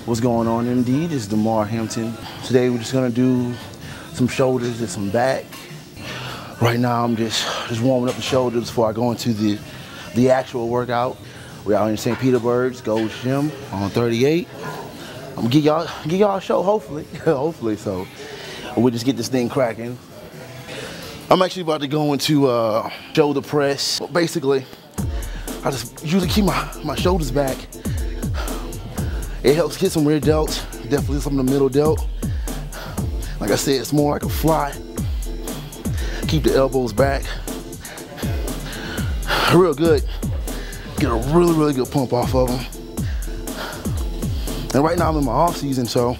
What's going on, MD? This is Demar Hampton. Today we're just gonna do some shoulders and some back. Right now I'm just warming up the shoulders before I go into the actual workout. We're out in St. Petersburg, Gold's Gym on 38. I'm gonna give y'all a show, hopefully. Hopefully so. We'll just get this thing cracking. I'm actually about to go into shoulder press. Basically, I just usually keep my shoulders back. It helps get some rear delts, definitely some of the middle delt. Like I said, it's more like a fly. Keep the elbows back. Real good. Get a really good pump off of them. And right now I'm in my off season, so,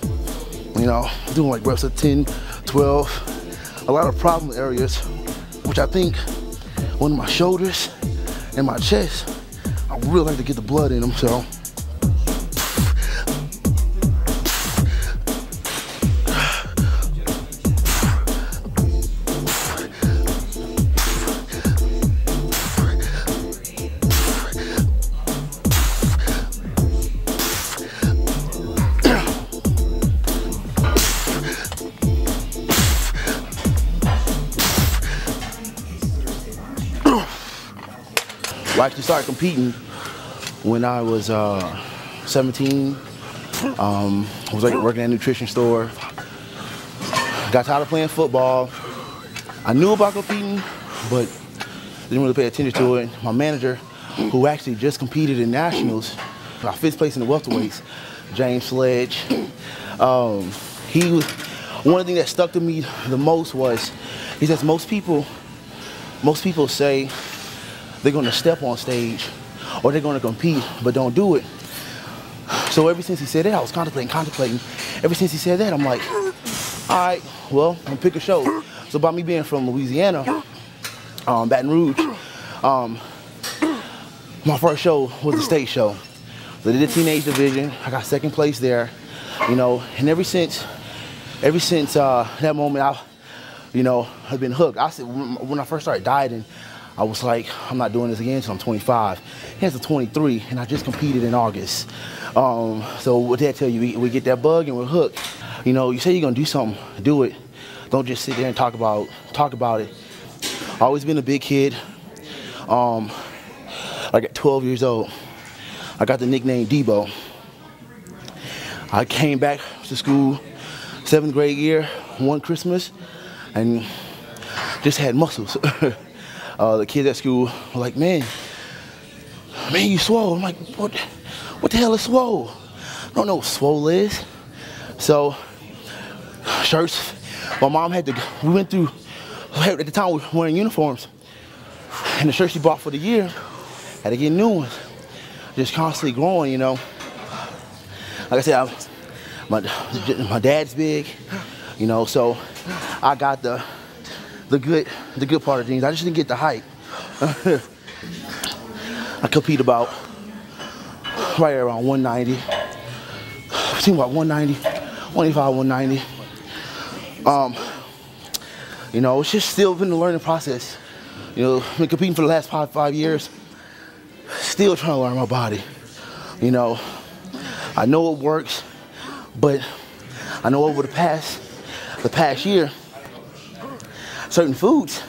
you know, doing like reps of 10, 12, a lot of problem areas, which I think one of my shoulders and my chest, I really like to get the blood in them, so. I actually started competing when I was 17. I was like working at a nutrition store. Got tired of playing football. I knew about competing, but didn't really pay attention to it. My manager, who actually just competed in nationals, I fifth place in the welterweights, James Sledge. One of the things that stuck to me the most was, he says most people say they're gonna step on stage or they're gonna compete, but don't do it. So ever since he said that, I was contemplating. Ever since he said that, I'm like, all right, well, I'm gonna pick a show. So by me being from Louisiana, Baton Rouge, my first show was the state show. So they did teenage division. I got second place there, you know, and ever since that moment, I've been hooked. I said, when I first started dieting, I was like, I'm not doing this again until I'm 25. Here's 23, and I just competed in August. So what did I tell you? We get that bug and we're hooked. You know, you say you're gonna do something, do it. Don't just sit there and talk about it. Always been a big kid. Like at 12 years old, I got the nickname Debo. I came back to school 7th grade year, one Christmas, and just had muscles. The kids at school were like, man, you swole. I'm like, what the hell is swole? I don't know what swole is. So, shirts, my mom had to, we went through, at the time we were wearing uniforms, and the shirts she bought for the year, had to get new ones. Just constantly growing, you know. Like I said, my dad's big, you know, so I got the good part of jeans. I just didn't get the height. I compete about right around 190. Between about 190, 185, 190. You know, it's just still been a learning process. You know, I've been competing for the last five years. Still trying to learn my body. You know, I know it works, but I know over the past year, certain foods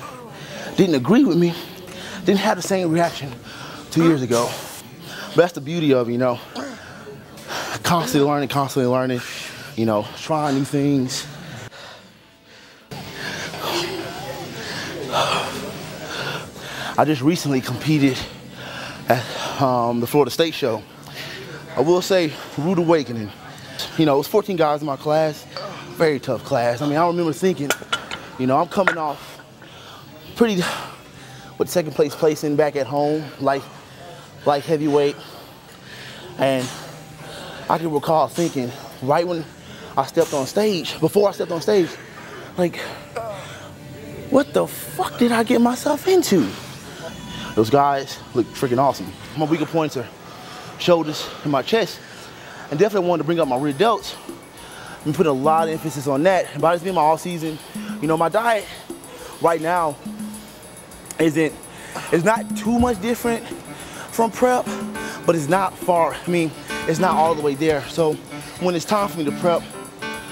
didn't agree with me, didn't have the same reaction 2 years ago. But that's the beauty of, you know, constantly learning, you know, trying new things. I just recently competed at the Florida State show. I will say, rude awakening. You know, it was 14 guys in my class, very tough class. I mean, I remember thinking, you know, I'm coming off pretty, with second place placing back at home, like heavyweight. And I can recall thinking, right when I stepped on stage, before I stepped on stage, like, what the fuck did I get myself into? Those guys look freaking awesome. My weaker points are shoulders and my chest. And definitely wanted to bring up my rear delts. I'm putting a lot of emphasis on that. And by this being my off season, you know, my diet right now it's not too much different from prep, but it's not far. I mean, it's not all the way there. So when it's time for me to prep,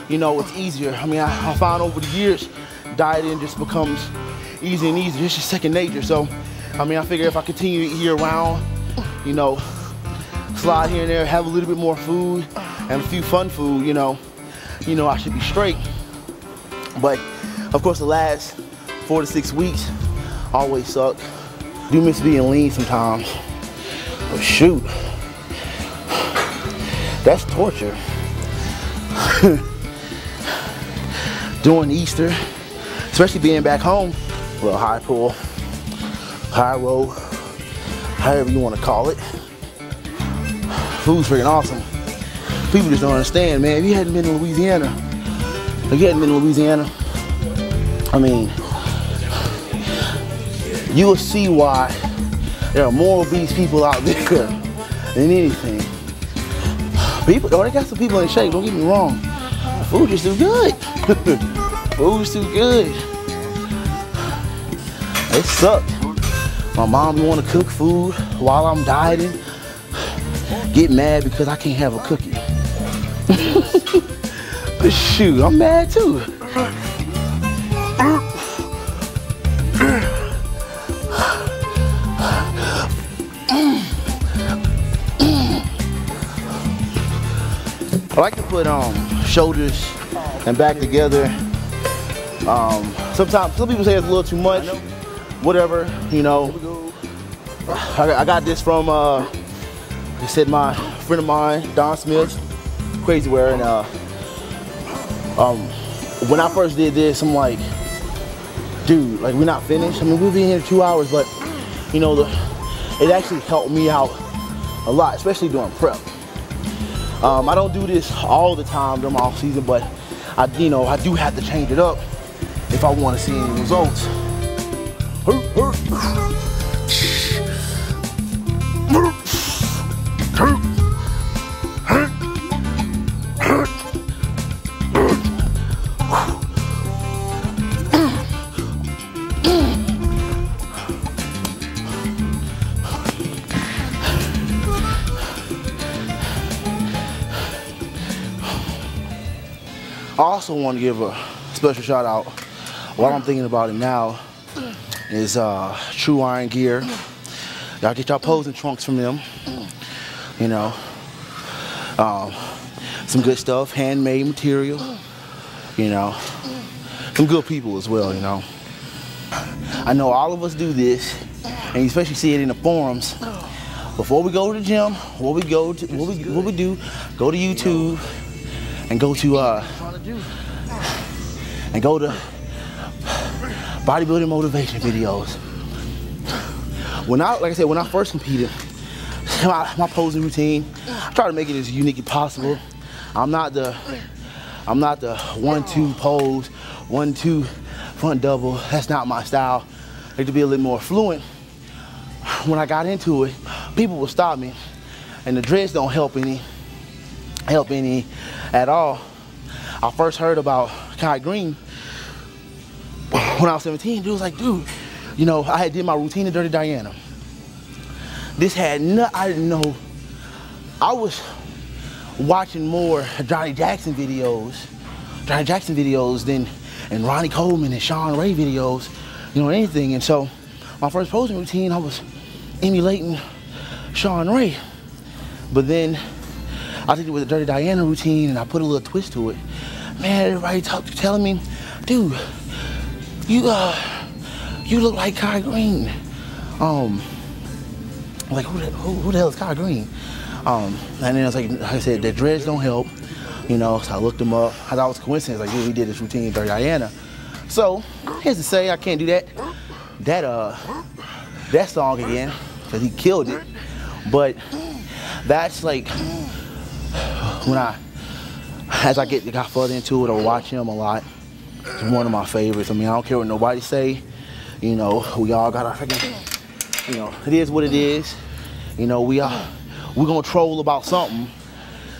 you know, it's easier. I mean, I found over the years, dieting just becomes easier and easier. It's just second nature. So, I mean, I figure if I continue to eat year round, you know, slide here and there, have a little bit more food and a few fun food, you know, I should be straight. But of course, the last 4 to 6 weeks always suck. Do miss being lean sometimes, but shoot, that's torture. Doing Easter, especially being back home, well, high pull, high row, however you want to call it. Food's freaking awesome. People just don't understand, man. If you hadn't been to Louisiana, I mean, you will see why there are more obese people out there than anything. People, they got some people in shape, don't get me wrong. The food just too good. Food's too good. It sucked. My mom don't want to cook food while I'm dieting. Get mad because I can't have a cookie. But shoot, I'm mad too. I like to put shoulders and back together. Sometimes some people say it's a little too much. Whatever, you know. I got this from they said my friend of mine, Don Smith, Crazy Wear, and when I first did this, I'm like, dude, like we're not finished. I mean, we'll be here 2 hours, but you know, it actually helped me out a lot, especially during prep. I don't do this all the time during my off season, but I do have to change it up if I want to see any results. I also want to give a special shout out, while I'm thinking about it now, is True Iron Gear. Y'all get y'all posing trunks from them. You know, some good stuff, handmade material. You know, some good people as well. You know, I know all of us do this, and you especially see it in the forums. Before we go to the gym, what we do, go to YouTube and go to bodybuilding motivation videos. When I first competed, my posing routine, I try to make it as unique as possible. I'm not the 1-2 pose, 1-2 front double. That's not my style. I like to be a little more fluent. When I got into it, people would stop me, and the dreads don't help any at all. I first heard about Kai Green when I was 17. Dude was like, dude, you know, I had did my routine in Dirty Diana. This had I didn't know. I was watching more Johnny Jackson videos and Ronnie Coleman and Sean Ray videos, you know, anything. And so my first posing routine, I was emulating Sean Ray. But then I did it with the Dirty Diana routine, and I put a little twist to it. Man, everybody telling me, dude, you look like Kai Green. Like who the hell is Kai Green? And then I was like I said, the dreads don't help, you know. So I looked them up. I thought it was a coincidence. Like, dude, we did this routine in Dirty Diana. So here's to say I can't do that song again, because he killed it. But that's like as I got further into it or watch him a lot, it's one of my favorites. I mean, I don't care what nobody say. You know, we all got our freaking, you know, it is what it is. You know, we're gonna troll about something,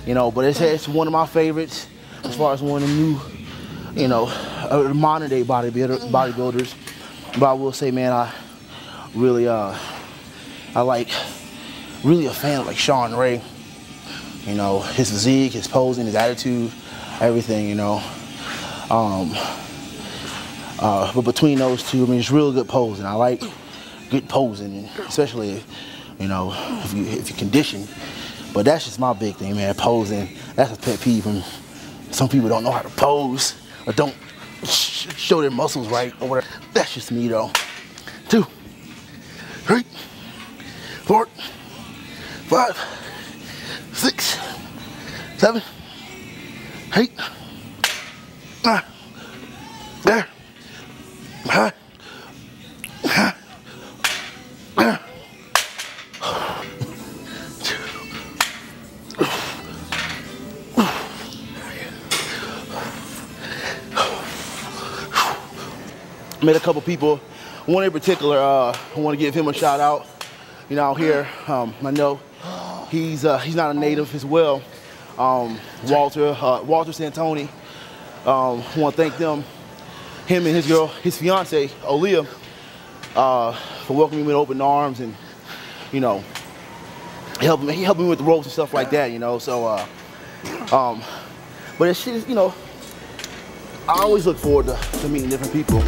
you know, but it's one of my favorites as far as one of the new, you know, modern day bodybuilders. But I will say, man, I really, really a fan of like Sean Ray. You know, his physique, his posing, his attitude, everything, you know. But between those two, I mean, it's real good posing. I like good posing, especially, you know, if you condition. But that's just my big thing, man, posing. That's a pet peeve when some people don't know how to pose or don't show their muscles right or whatever. That's just me, though. 2, 3, 4, 5, 6, 7, 8, 9, there. Met a couple people. One in particular, I want to give him a shout out. You know, out here, I know he's not a native as well. Walter Santoni. Want to thank them, him and his girl, his fiance, Aaliyah, for welcoming me with open arms and, you know, he helped me with the ropes and stuff like that, you know. So, but it's just, you know, I always look forward to meeting different people.